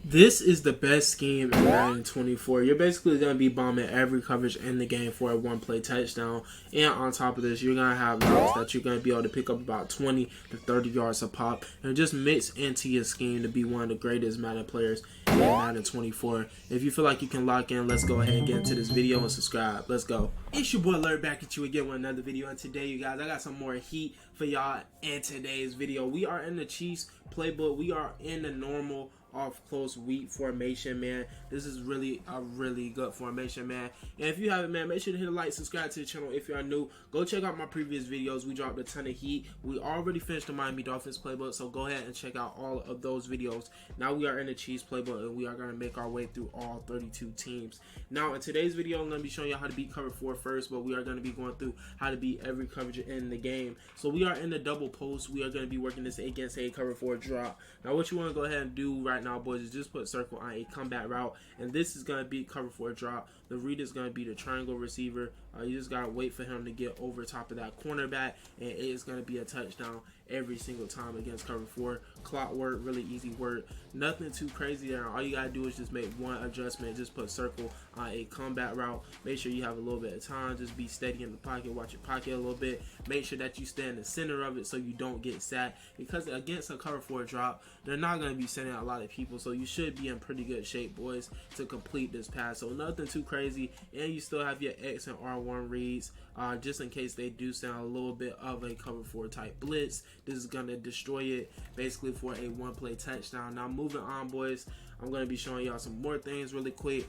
This is the best scheme in Madden 24. You're basically going to be bombing every coverage in the game for a one-play touchdown. And on top of this, you're going to have routes that you're going to be able to pick up about 20 to 30 yards a pop and just mix into your scheme to be one of the greatest Madden players in Madden 24. If you feel like you can lock in, let's go ahead and get into this video and subscribe. Let's go. It's your boy Larry back at you again with another video. And today, you guys, I got some more heat for y'all in today's video. We are in the Chiefs playbook. We are in the normal off close wheat formation, man. This is really a really good formation, man. And if you haven't, man, make sure to hit a like, subscribe to the channel. If you are new, go check out my previous videos. We dropped a ton of heat. We already finished the Miami Dolphins playbook, so go ahead and check out all of those videos. Now we are in the Chiefs playbook, and we are going to make our way through all 32 teams. Now in today's video, I'm going to be showing you how to beat cover 4 first, but we are going to be going through how to beat every coverage in the game. So we are in the double post. We are going to be working this against a cover 4 drop. Now what you want to go ahead and do right now, boys, is just put circle on a combat route, and this is going to be cover 4 drop. The read is going to be the triangle receiver. You just got to wait for him to get over top of that cornerback, and it is going to be a touchdown every single time against cover 4. Clock work, really easy work, nothing too crazy there. All you got to do is just make one adjustment. Just put circle on a combat route. Make sure you have a little bit of time. Just be steady in the pocket, watch your pocket a little bit. Make sure that you stay in the center of it so you don't get sacked, because against a cover 4 drop, they're not going to be sending out a lot of people, so you should be in pretty good shape, boys, to complete this pass. So nothing too crazy, and you still have your X and R1 reads, just in case they do sound a little bit of a cover 4 type blitz. This is going to destroy it basically for a one-play touchdown. Now moving on, boys, I'm going to be showing y'all some more things really quick.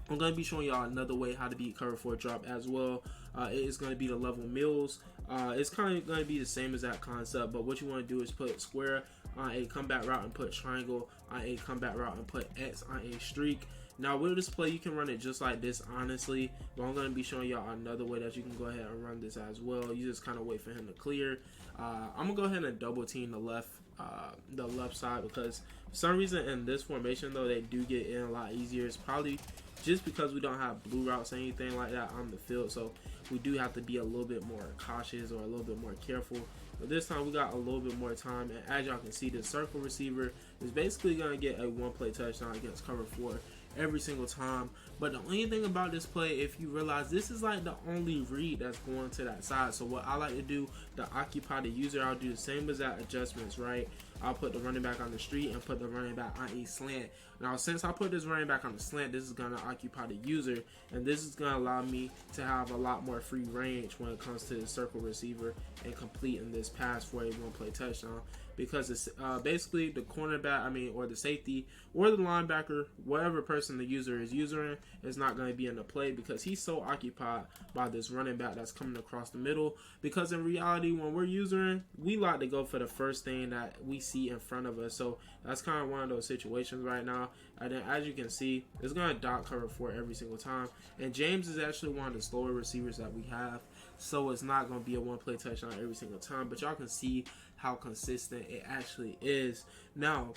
I'm going to be showing y'all another way how to beat cover 4 drop as well. It is going to be the level mills. It's kind of going to be the same as that concept, but what you want to do is put square on a combat route and put triangle on a combat route and put X on a streak. Now with this play, you can run it just like this, honestly, but I'm going to be showing y'all another way that you can go ahead and run this as well. You just kind of wait for him to clear. I'm going to go ahead and double team the left side, because for some reason in this formation, though, they do get in a lot easier. It's probably just because we don't have blue routes or anything like that on the field, so we do have to be a little bit more cautious or a little bit more careful. But this time we got a little bit more time, and as y'all can see, the circle receiver is basically going to get a one-play touchdown against cover 4 every single time. But the only thing about this play, if you realize, this is like the only read that's going to that side. So what I like to do to occupy the user, I'll do the same as that adjustments, right? I'll put the running back on the street and put the running back on a slant. Now since I put this running back on the slant, this is going to occupy the user, and this is going to allow me to have a lot more free range when it comes to the circle receiver and completing this pass for a one-play touchdown. Because it's basically the cornerback, or the safety or the linebacker, whatever person the user is using, is not going to be in the play, because he's so occupied by this running back that's coming across the middle. Because in reality, when we're using, we like to go for the first thing that we see in front of us. So that's kind of one of those situations right now. And then as you can see, it's going to dot cover 4 every single time. And James is actually one of the slower receivers that we have, so it's not going to be a one-play touchdown every single time. But y'all can see how consistent it actually is. Now,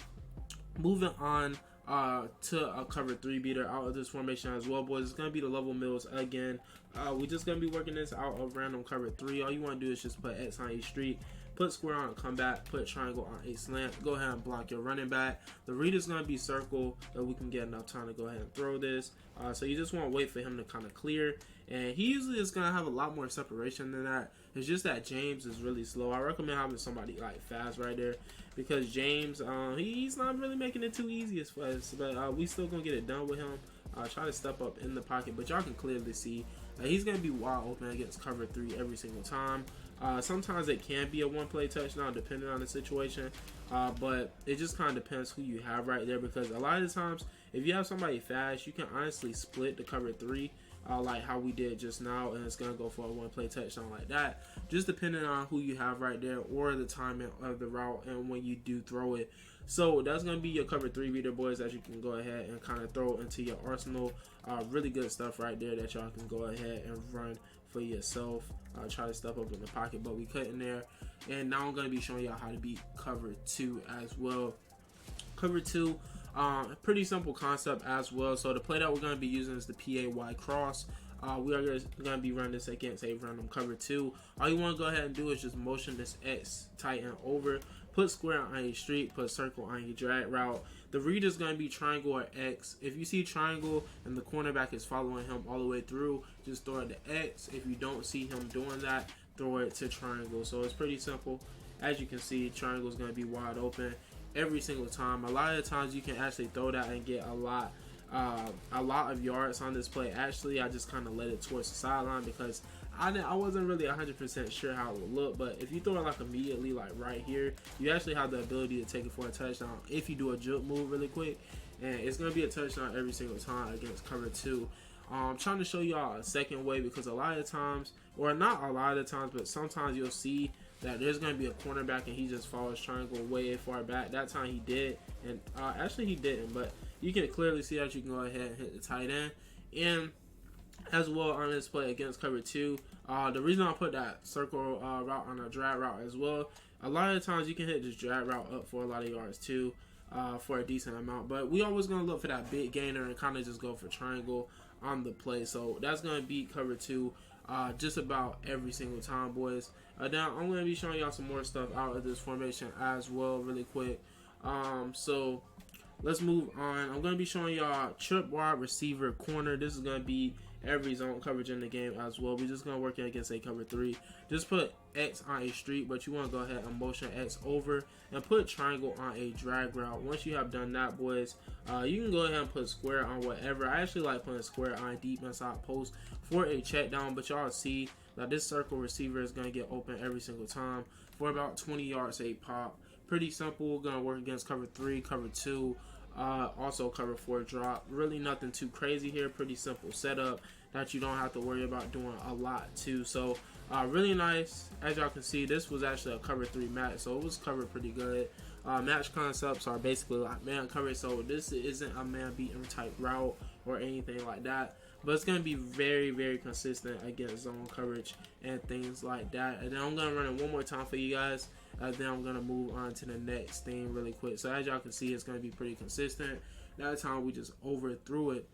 moving on to a cover 3 beater out of this formation as well, boys. It's going to be the level mills again. We're just going to be working this out of random cover 3. All you want to do is just put X on a streak, put square on a comeback, put triangle on a slant. Go ahead and block your running back. The read is going to be circle, that we can get enough time to go ahead and throw this. So you just want to wait for him to kind of clear. And he usually is going to have a lot more separation than that. It's just that James is really slow. I recommend having somebody like fast right there, because James, he's not really making it too easy as far as, but we still going to get it done with him. Try to step up in the pocket, but y'all can clearly see he's going to be wide open against cover 3 every single time. Sometimes it can be a one-play touchdown depending on the situation, but it just kind of depends who you have right there, because a lot of the times if you have somebody fast, you can honestly split the cover 3 like how we did just now, and it's going to go for a one-play touchdown like that, just depending on who you have right there or the timing of the route and when you do throw it. So that's going to be your cover 3 beater, boys, that you can go ahead and kind of throw into your arsenal. Really good stuff right there that y'all can go ahead and run for yourself. Try to step up in the pocket, but we cut in there. And now I'm going to be showing y'all how to beat cover 2 as well. Cover 2, pretty simple concept as well. So the play that we're going to be using is the PAY cross. We are going to be running this against a random cover 2. All you want to go ahead and do is just motion this X tight end over. put square on a streak, put circle on a drag route. The read is going to be triangle or X. If you see triangle and the cornerback is following him all the way through, just throw it to X. If you don't see him doing that, throw it to triangle. So it's pretty simple. As you can see, triangle is going to be wide open every single time. A lot of the times you can actually throw that and get a lot of yards on this play. Actually, I just kind of led it towards the sideline because I wasn't really 100% sure how it would look. But if you throw it like immediately, like right here, you actually have the ability to take it for a touchdown if you do a juke move really quick, and it's gonna be a touchdown every single time against cover 2. I'm trying to show y'all a second way because a lot of times, or not a lot of the times, but sometimes you'll see that there's going to be a cornerback and he just follows triangle way far back. That time he did, and actually he didn't, but you can clearly see that you can go ahead and hit the tight end. And as well on this play against cover 2, the reason I put that circle route on a drag route as well, a lot of the times you can hit this drag route up for a lot of yards too. For a decent amount, but we always gonna look for that big gainer and kind of just go for triangle on the play. So that's gonna beat cover 2 just about every single time, boys. Now I'm gonna be showing y'all some more stuff out of this formation as well, really quick. So let's move on. I'm gonna be showing y'all trip wide receiver corner. This is gonna be every zone coverage in the game as well. We're just gonna work it against a cover 3. Just put X on a streak, but you want to go ahead and motion X over and put triangle on a drag route. Once you have done that, boys, you can go ahead and put square on whatever. I actually like putting square on deep inside post for a check down, but y'all see that this circle receiver is gonna get open every single time for about 20 yards a pop. Pretty simple. Gonna work against cover 3, cover 2. Also cover 4 drop. Really nothing too crazy here. Pretty simple setup that you don't have to worry about doing a lot too. So really nice. As y'all can see, this was actually a cover 3 match, so it was covered pretty good. Match concepts are basically like man coverage, so this isn't a man beating type route or anything like that, but it's going to be very, very consistent against zone coverage and things like that. And then I'm going to run it one more time for you guys, and then I'm going to move on to the next thing really quick. So as y'all can see, it's going to be pretty consistent. That time we just overthrew it.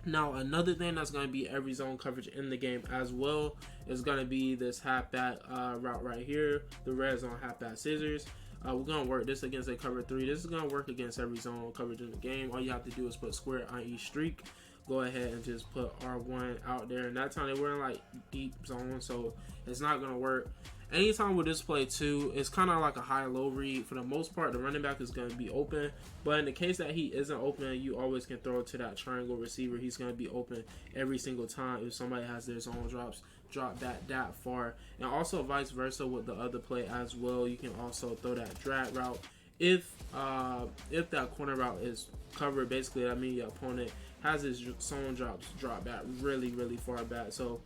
Now another thing that's going to be every zone coverage in the game as well is going to be this halfback route right here, the red zone halfback scissors. We're going to work this against a cover 3. This is going to work against every zone coverage in the game. All you have to do is put square on each streak. Go ahead and just put R1 out there. And that time they were in like deep zone, so it's not going to work. Anytime with this play too, it's kind of like a high-low read. For the most part, the running back is going to be open. But in the case that he isn't open, you always can throw it to that triangle receiver. He's going to be open every single time if somebody has their zone drops. Drop that far. And also vice versa with the other play as well. You can also throw that drag route. If that corner route is covered, basically that means your opponent has his zone drops drop back really far back. So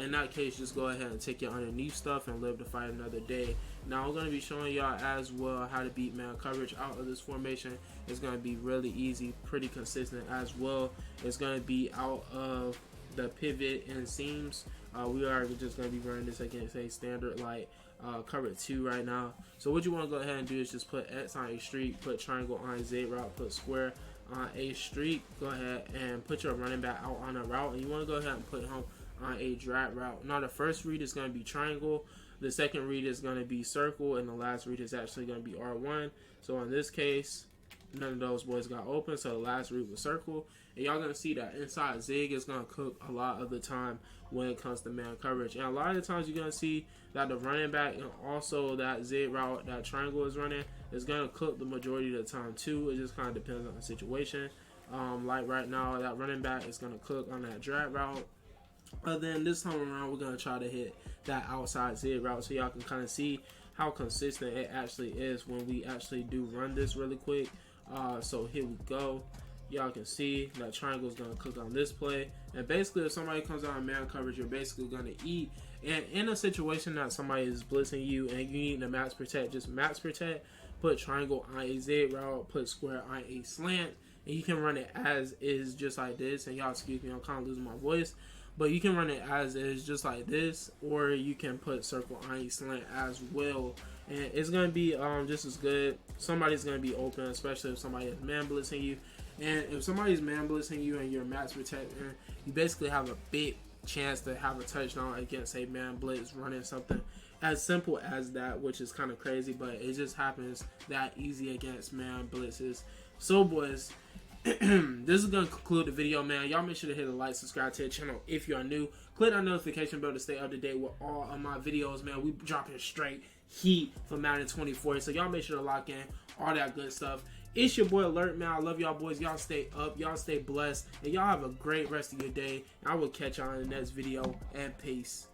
in that case, just go ahead and take your underneath stuff and live to fight another day. Now I'm going to be showing y'all as well how to beat man coverage out of this formation. It's going to be really easy, pretty consistent as well. It's going to be out of the pivot and seams. We are just going to be running this against a standard like cover 2 right now. So what you want to go ahead and do is just put X on a streak, put triangle on a Z route, put square on a streak. Go ahead and put your running back out on a route, and you want to go ahead and put him on a drag route. Now the first read is going to be triangle, the second read is going to be circle, and the last read is actually going to be R1. So in this case, none of those boys got open, so the last read was circle. And y'all gonna see that inside zig is gonna cook a lot of the time when it comes to man coverage. And a lot of the times you're gonna see that the running back and also that zig route that triangle is running is gonna cook the majority of the time too. It just kind of depends on the situation. Like right now, that running back is gonna cook on that drag route. Then this time around, we're gonna try to hit that outside zig route, so y'all can kind of see how consistent it actually is when we actually do run this really quick. So here we go. Y'all can see that triangle is going to cook on this play. And basically, if somebody comes out in man coverage, you're basically going to eat. And in a situation that somebody is blitzing you and you need to max protect, just max protect. Put triangle on a Z route, put square on a slant. And you can run it as is just like this. And y'all excuse me, I'm kind of losing my voice. But you can run it as is just like this. Or you can put circle on a slant as well. And it's going to be just as good. Somebody's going to be open, especially if somebody is man blitzing you. And if somebody's man blitzing you and you're max protecting, you basically have a big chance to have a touchdown against a man blitz running something as simple as that, which is kind of crazy, but it just happens that easy against man blitzes. So boys, this is gonna conclude the video, man. Y'all make sure to hit a like, subscribe to the channel if you are new. Click that notification bell to stay up to date with all of my videos, man. We dropping straight heat for Madden 24, so y'all make sure to lock in, all that good stuff. It's your boy Alert, man. I love y'all boys. Y'all stay up, y'all stay blessed, and y'all have a great rest of your day. I will catch y'all in the next video, and peace.